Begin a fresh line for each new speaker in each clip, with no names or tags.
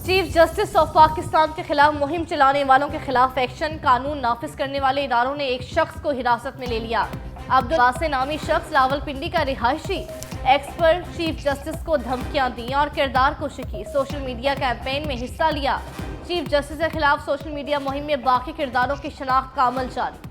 Chief justice of Pakistan के खिलाफ मुहिम चलाने वालों के खिलाफ एक्शन। कानून नाफिज करने वाले इदारों ने एक शख्स को हिरासत में ले लिया। अब्दुल वासे नामी शख्स रावलपिंडी का रिहायशी एक्स पर चीफ जस्टिस को धमकियां दी और किरदार कुशी की। सोशल मीडिया कैंपेन में हिस्सा लिया। चीफ जस्टिस के खिलाफ सोशल मीडिया मुहिम में बाकी किरदारों की शनाख्त का अमल जारी।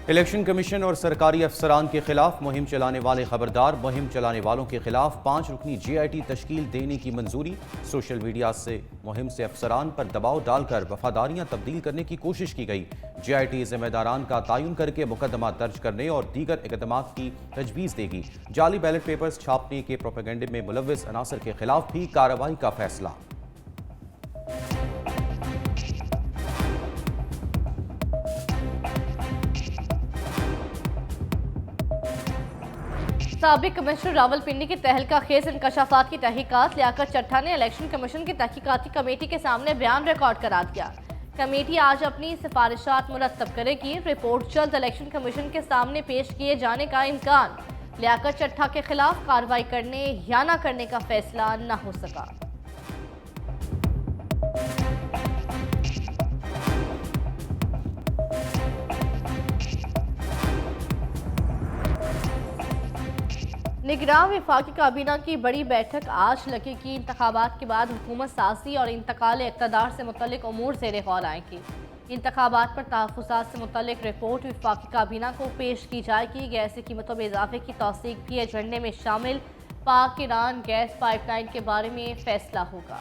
इलेक्शन कमीशन और सरकारी अफसरान के खिलाफ मुहिम चलाने वाले खबरदार। मुहिम चलाने वालों के खिलाफ 5 रुकनी GIT तश्कील देने की मंजूरी। सोशल मीडिया से मुहिम से अफसरान पर दबाव डालकर वफादारियां तब्दील करने की कोशिश की गई। GIT जिम्मेदारान का तयन करके मुकदमा दर्ज करने और दीगर इकदामात की तजवीज़ देगी। जाली बैलेट पेपर्स छापने के प्रोपेगेंडे में मुलव्विस अनासर के खिलाफ भी कार्रवाई का फैसला।
साबिक कमिश्नर रावलपिंडी की तहलका खेज इंकशाफात की तहकीकात। लियाकत चट्टा ने इलेक्शन कमीशन की तहकीकाती कमेटी के सामने बयान रिकॉर्ड करा दिया। कमेटी आज अपनी सिफारिशात मुरतब करेगी। रिपोर्ट जल्द इलेक्शन कमीशन के सामने पेश किए जाने का इम्कान। लियाकत चट्टा के खिलाफ कार्रवाई करने या न करने का फैसला न हो सका। निगरान वफाकी काबीना की बड़ी बैठक आज लगेगी। इंतखाबात के बाद हुकूमत साजी और इंतकाल इक़्तिदार से मुतल्लिक उमूर ज़ेरे गौर आएंगी। इंतखाबात पर तहफ़्फ़ुज़ात से मुतल्लिक रिपोर्ट वफाकी काबीना को पेश की जाएगी। गैस की कीमतों में इजाफे की तौसीक भी एजेंडे में शामिल। पाक ईरान गैस पाइपलाइन के बारे में फैसला होगा।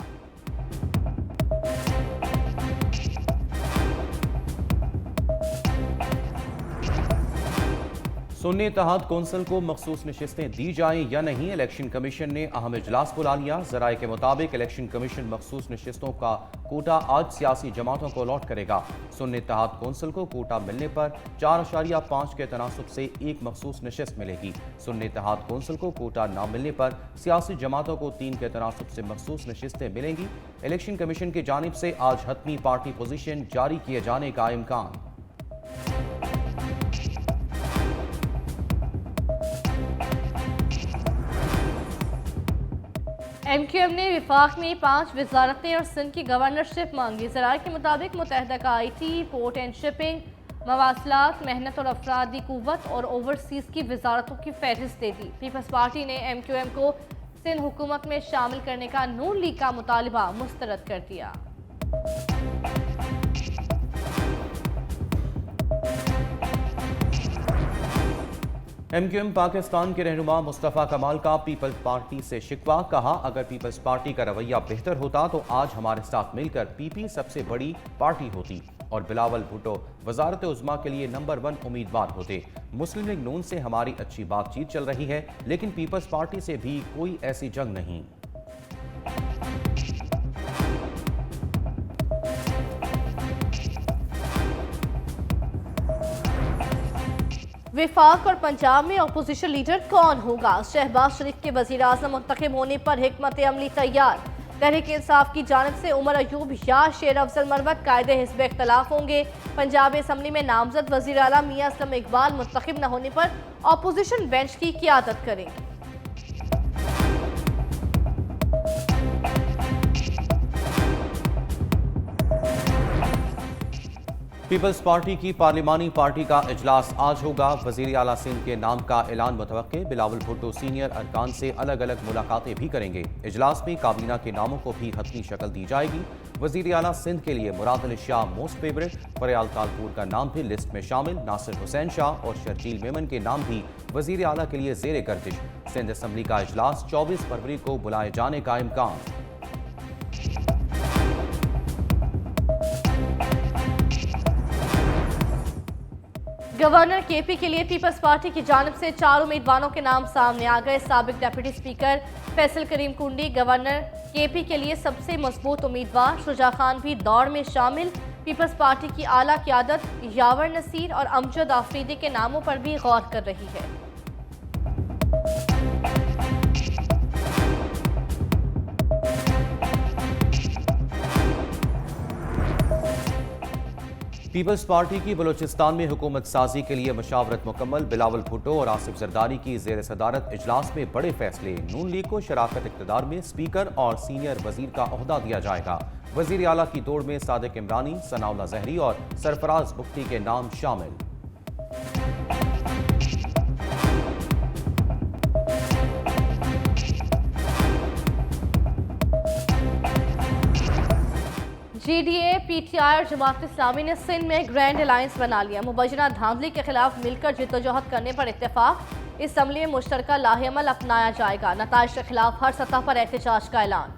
सुन्नी इत्तेहाद कौंसिल को मखसूस नशिस्तें दी जाएं या नहीं, इलेक्शन कमीशन ने अहम इजलास बुला लिया। जराए के मुताबिक इलेक्शन कमीशन मखसूस नशिस्तों का कोटा आज सियासी जमातों को अलॉट करेगा। सुन्नी इत्तेहाद कौंसिल को कोटा मिलने पर 4.5 के तनासुब से एक मखसूस नशिस्त मिलेगी। सुन्नी इत्तेहाद कौंसिल को कोटा न मिलने पर सियासी जमातों को 3 के तनासुब से मखसूस नशिस्तें मिलेंगी। इलेक्शन कमीशन की जानिब से आज हतमी पार्टी पोजीशन जारी किए जाने का इम्कान।
MQM ने विफाक में 5 वजारतें और सिंध की गवर्नरशिप मांगी। ज़राए के मुताबिक मुतहदा का IT, पोर्ट एंड शिपिंग, मवासलात, मेहनत और अफरादी कुव्वत और ओवरसीज़ की वजारतों की फहरिस्त दे दी। पीपल्स पार्टी ने MQM को सिंध हुकूमत में शामिल करने का नून लीग का मुतालबा मुस्तरद कर दिया।
MQM पाकिस्तान के रहनुमा मुस्तफ़ा कमाल का पीपल्स पार्टी से शिकवा। कहा, अगर पीपल्स पार्टी का रवैया बेहतर होता तो आज हमारे साथ मिलकर PP सबसे बड़ी पार्टी होती और बिलावल भुट्टो वजारत उज़्मा के लिए नंबर 1 उम्मीदवार होते। मुस्लिम लीग नून से हमारी अच्छी बातचीत चल रही है, लेकिन पीपल्स पार्टी से भी कोई ऐसी जंग नहीं।
विफाक और पंजाब में अपोजिशन लीडर कौन होगा? शहबाज शरीफ के वज़ीर आज़म मुंतखब होने पर हिकमत अमली तैयार। तहरीक इंसाफ की जानिब से उमर अयूब या शेर अफजल मरवत कायदे हिस्ब इख्तलाफ होंगे। पंजाब असम्बली में नामजद वज़ीर आला मियां असलम इकबाल मुंतखब न होने पर अपोजिशन बेंच की क़ियादत करेंगे।
पीपल्स पार्टी की पार्लिमानी पार्टी का इजलास आज होगा। वज़ीर आला सिंध के नाम का ऐलान मुतवक्के। बिलावल भुट्टो सीनियर अरकान से अलग अलग मुलाकातें भी करेंगे। इजलास में काबीना के नामों को भी हतमी शक्ल दी जाएगी। वज़ीर आला सिंध के लिए मुराद अली शाह मोस्ट फेवरेट। फरयाल तालपुर का नाम भी लिस्ट में शामिल। नासिर हुसैन शाह और शर्जील मेमन के नाम भी वज़ीर आला के लिए ज़ेर गर्दिश। सिंध असम्बली का इजलास 24 फरवरी को बुलाए जाने का इम्कान।
गवर्नर KP के लिए पीपल्स पार्टी की जानिब से 4 उम्मीदवारों के नाम सामने आ गए। साबिक डिप्टी स्पीकर फैसल करीम कुंडी गवर्नर KP के लिए सबसे मजबूत उम्मीदवार। शुजा खान भी दौड़ में शामिल। पीपल्स पार्टी की आला क़यादत यावर नसीर और अमजद आफरीदी के नामों पर भी गौर कर रही है।
पीपल्स पार्टी की बलूचिस्तान में हुकूमत साजी के लिए मशावरत मुकम्मल। बिलावल भुट्टो और आसिफ जरदारी की जेर सदारत इजलास में बड़े फैसले। नून लीग को शराकत इक़्तिदार में स्पीकर और सीनियर वजीर का ओहदा दिया जाएगा। वजीर आला की दौड़ में सादिक इमरानी, सनाउल्लाह जहरी और सरफराज बुख्ती के नाम शामिल।
GDA, PTI और जमात इस्लामी ने सिंध में ग्रैंड अलायंस बना लिया। मुबैना धांधली के खिलाफ मिलकर जिद्दोजहद करने पर इत्तेफाक। इस हमले में मुश्तरका लाहेअमल अपनाया जाएगा। नताइज के खिलाफ हर सतह पर एहतजाज का ऐलान।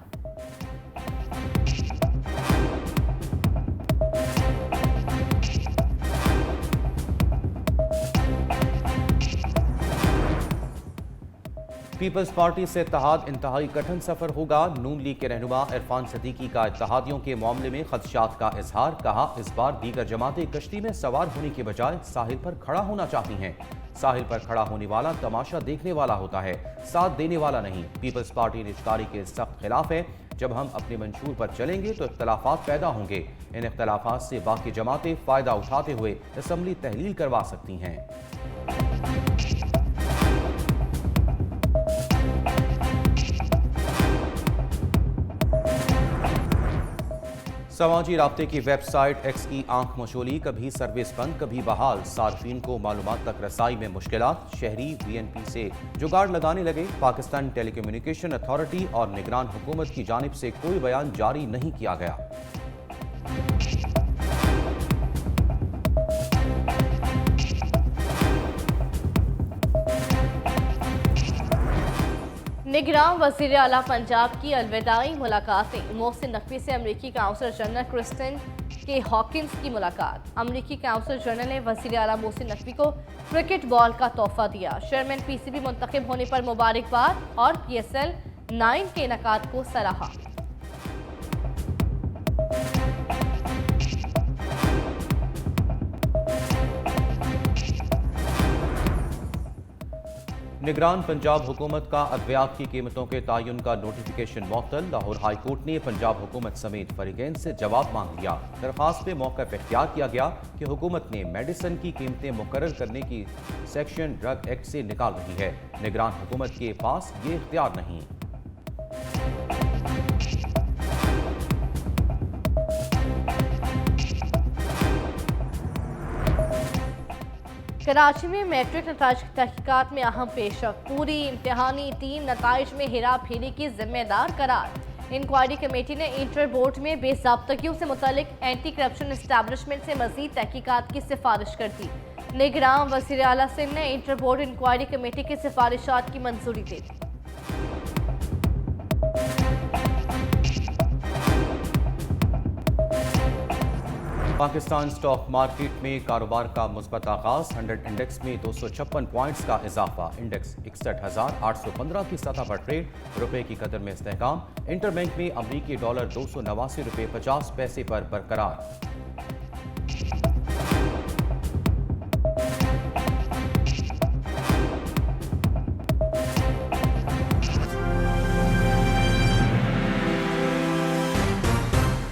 पीपल्स पार्टी से इत्तेहाद इंतहाई कठिन सफर होगा। नून लीग के रहनुमा इरफान सदीकी का इत्तेहादियों के मामले में खदशात का इजहार। कहा, इस बार दीगर जमातें कश्ती में सवार होने के बजाय साहिल पर खड़ा होना चाहती हैं। साहिल पर खड़ा होने वाला तमाशा देखने वाला होता है, साथ देने वाला नहीं। पीपल्स पार्टी निजकारी के सख्त खिलाफ है। जब हम अपने मंशूर पर चलेंगे तो इख्तलाफात पैदा होंगे। इन इख्तलाफात से बाकी जमातें फ़ायदा उठाते हुए असम्बली तहलील करवा सकती हैं। समाजी राब्ते की वेबसाइट एक्स की आंख मशोली। कभी सर्विस बंद, कभी बहाल। सार्फिन को मालूमात तक रसाई में मुश्किलात। शहरी VNP से जुगाड़ लगाने लगे। पाकिस्तान टेलीकम्युनिकेशन अथॉरिटी और निगरान हुकूमत की जानिब से कोई बयान जारी नहीं किया गया।
निगरान वज़ीर आला पंजाब की अलविदाई मुलाकातें। मोहसिन नकवी से अमरीकी काउंसिलर जनरल क्रिस्टिन के हॉकिंस की मुलाकात। अमरीकी काउंसिलर जनरल ने वज़ीर आला मोहसिन नकवी को क्रिकेट बॉल का तोहफा दिया। चेयरमैन PCB मुंतखब होने पर मुबारकबाद और PSL 9 के इनेकाद को सराहा।
निगरान पंजाब हुकूमत का अद्वियात की कीमतों के तयन का नोटिफिकेशन मुअत्तल। लाहौर हाई कोर्ट ने पंजाब हुकूमत समेत फरीकैन से जवाब मांग लिया। दरख्वास्त पे मौक़िफ़ इख्तियार किया गया कि हुकूमत ने मेडिसिन की कीमतें मुकर्रर करने की सेक्शन ड्रग एक्ट से निकाल रही है। निगरान हुकूमत के पास ये इख्तियार नहीं।
कराची में मैट्रिक नताइज की तहकीकात में अहम पेशरफ्त। पूरी इम्तिहानी टीम नताइज में हेरा फेरी की जिम्मेदार करार। इंक्वायरी कमेटी ने इंटर बोर्ड में बेज़ाब्तगियों से मुतल्लिक एंटी करप्शन एस्टैब्लिशमेंट से मजीद तहकीकात की सिफारिश कर दी। निगरान वज़ीर आला सिंध ने इंटर बोर्ड इंक्वायरी कमेटी की सिफारिशात की मंजूरी दे दी।
पाकिस्तान स्टॉक मार्केट में कारोबार का मुस्बत आगाज। 100 इंडेक्स में 256 पॉइंट्स का इजाफा। इंडेक्स 61,815 की सतह पर ट्रेड। रुपए की कदर में इस्तेहकाम। इंटरबैंक में अमरीकी डॉलर $289.50 पर बरकरार।